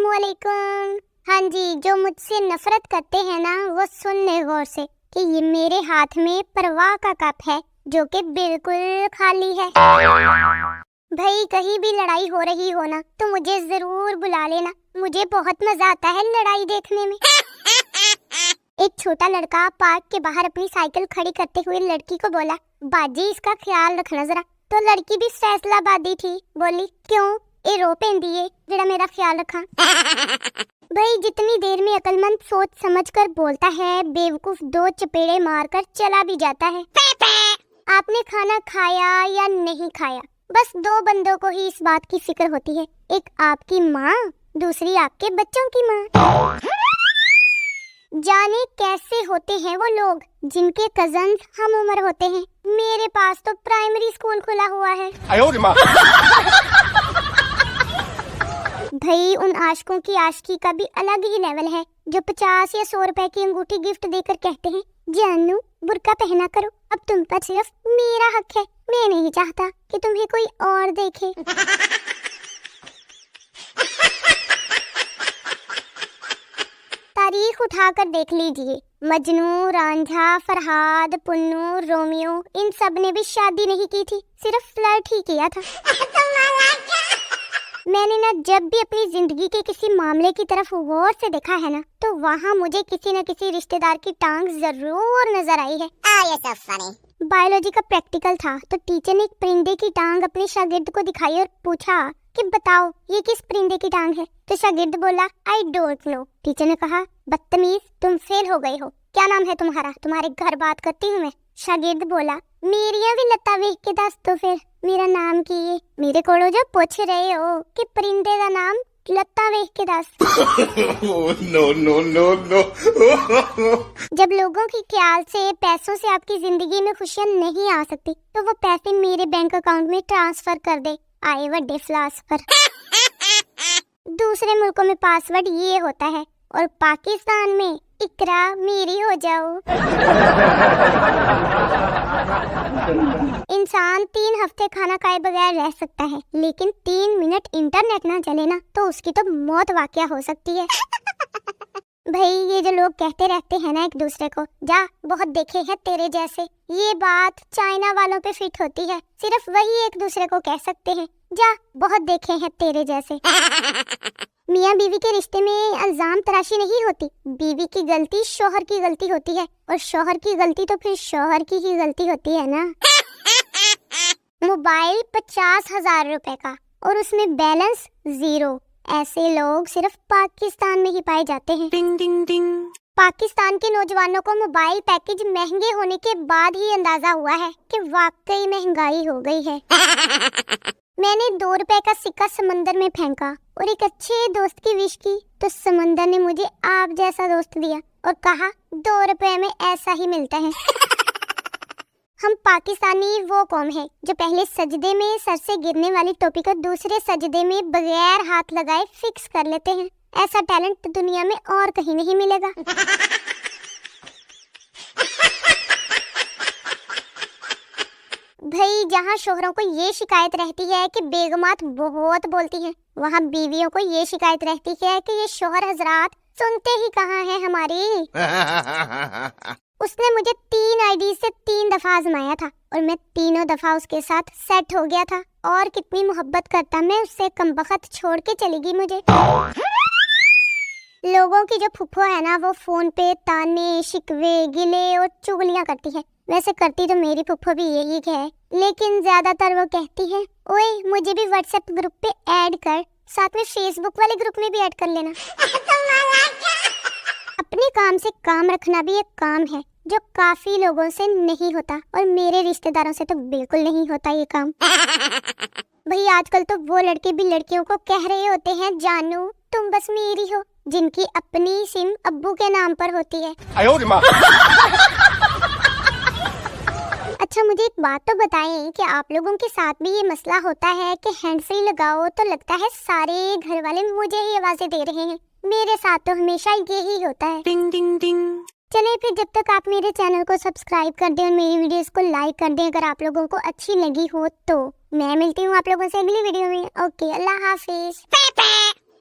अस्सलामुअलैकुम। हाँ जी, जो मुझसे नफरत करते हैं ना वो सुन ले गौर से कि ये मेरे हाथ में परवाह का कप है जो कि बिल्कुल खाली है। भाई कहीं भी लड़ाई हो रही हो ना तो मुझे जरूर बुला लेना, मुझे बहुत मजा आता है लड़ाई देखने में। एक छोटा लड़का पार्क के बाहर अपनी साइकिल खड़ी करते हुए लड़की को बोला, बाजी इसका ख्याल रखना जरा। तो लड़की भी फैसलाबादी थी, बोली क्यों ए रो पेंदी है जरा मेरा ख्याल रखा। भाई जितनी देर में अक्लमंद सोच समझकर बोलता है, बेवकूफ दो चपेड़े मारकर चला भी जाता है। आपने खाना खाया या नहीं खाया, बस दो बंदों को ही इस बात की फिक्र होती है, एक आपकी माँ, दूसरी आपके बच्चों की माँ। जाने कैसे होते हैं वो लोग जिनके कजन्स हम उम्र होते हैं। मेरे पास तो प्राइमरी स्कूल खुला हुआ है। भाई उन आशिकों की आशिकी का भी अलग ही लेवल है जो 50 या 100 रुपए की अंगूठी गिफ्ट देकर कहते हैं, जानू बुर्का पहना करो, अब तुम पर सिर्फ मेरा हक है, मैं नहीं चाहता कि तुम्हें कोई और देखे। तारीख उठाकर देख लीजिए, मजनू, रांझा, फरहाद, पुन्नू, रोमियो, इन सब ने भी शादी नहीं की थी, सिर्फ फ्लर्ट ही किया था। मैंने ना जब भी अपनी जिंदगी के किसी मामले की तरफ गौर से देखा है ना तो वहाँ मुझे किसी न किसी रिश्तेदार की टांग जरूर नजर आई है। बायोलॉजी का प्रैक्टिकल था तो टीचर ने एक परिंदे की टांग अपने शागिर्द को दिखाई और पूछा कि बताओ ये किस परिंदे की टांग है। तो शागिर्द बोला आई डोंट नो। टीचर ने कहा बदतमीज तुम फेल हो गए हो, क्या नाम है तुम्हारा, तुम्हारे घर बात करती हूँ मैं। शागिर्द बोला मेरिया भी लता वेख के दस तो फिर मेरा नाम की है। मेरे को जो पूछ रहे हो कि परिंदे का नाम लता वेख के दस। No no no no. जब लोगों की ख्याल से पैसों से आपकी जिंदगी में खुशियाँ नहीं आ सकती तो वो पैसे मेरे बैंक अकाउंट में ट्रांसफर कर दे, आए वड्डे फिलासफर। दूसरे मुल्कों में पासवर्ड ये होता है और पाकिस्तान में इकरा मेरी हो जाओ। इंसान 3 हफ्ते खाना खाए बगैर रह सकता है, लेकिन 3 मिनट इंटरनेट ना चले ना तो उसकी तो मौत वाकया हो सकती है। भाई ये जो लोग कहते रहते हैं ना एक दूसरे को, जा बहुत देखे हैं तेरे जैसे, ये बात चाइना वालों पे फिट होती है, सिर्फ वही एक दूसरे को कह सकते हैं, जा बहुत देखे हैं तेरे जैसे। मियाँ बीवी के रिश्ते में इल्जाम तराशी नहीं होती, बीवी की गलती शौहर की गलती होती है और शौहर की गलती तो फिर शौहर की ही गलती होती है ना। मोबाइल 50,000 रुपए का और उसमें बैलेंस 0, ऐसे लोग सिर्फ पाकिस्तान में ही पाए जाते हैं। टिंग टिंग टिंग। पाकिस्तान के नौजवानों को मोबाइल पैकेज महंगे होने के बाद ही अंदाजा हुआ है कि वाकई महंगाई हो गई है। मैंने 2 रुपए का सिक्का समंदर में फेंका और एक अच्छे दोस्त की विश की तो समंदर ने मुझे आप जैसा दोस्त दिया और कहा 2 रुपए में ऐसा ही मिलता है। हम पाकिस्तानी वो कौम है जो पहले सजदे में सर से गिरने वाली टोपी को दूसरे सजदे में बगैर हाथ लगाए फिक्स कर लेते हैं। ऐसा टैलेंट दुनिया में और कहीं नहीं मिलेगा। भाई जहाँ शोहरों को ये शिकायत रहती है कि बेगमात बहुत बोलती हैं, वहाँ बीवियों को ये शिकायत रहती है कि ये शोहर हजरात सुनते ही कहाँ हैं हमारी। उसने मुझे 3 आईडी से 3 दफा आजमाया था और मैं तीनों दफा उसके साथ सेट हो गया था और कितनी मोहब्बत करता मैं उससे कमबख्त छोड़ के चली गई मुझे। लोगों की जो फुफ्फो है ना वो फोन पे ताने शिकवे गिले और चुगलियां करती है, वैसे करती तो मेरी फुफ्फो भी यही है, लेकिन ज्यादातर वो कहती है ओए मुझे भी व्हाट्सएप ग्रुप पे ऐड कर, साथ में फेसबुक वाले ग्रुप में भी ऐड कर लेना। अपने काम से काम रखना भी एक काम है जो काफी लोगों से नहीं होता और मेरे रिश्तेदारों से तो बिल्कुल नहीं होता ये काम। भाई आजकल तो वो लड़के भी लड़कियों को कह रहे होते हैं जानू तुम बस मेरी हो, जिनकी अपनी सिम अब्बू के नाम पर होती है। अच्छा मुझे एक बात तो बताएं कि आप लोगों के साथ भी ये मसला होता है कि हैंड फ्री लगाओ तो लगता है सारे घर वाले मुझे ही आवाजें दे रहे हैं। मेरे साथ तो हमेशा यही होता है। टिंग टिंग टिंग। चलिए फिर जब तक आप मेरे चैनल को सब्सक्राइब कर दें और मेरी वीडियोस को लाइक कर दें अगर आप लोगों को अच्छी लगी हो तो। मैं मिलती हूँ आप लोगों से अगली वीडियो में। ओके, अल्लाह हाफिज।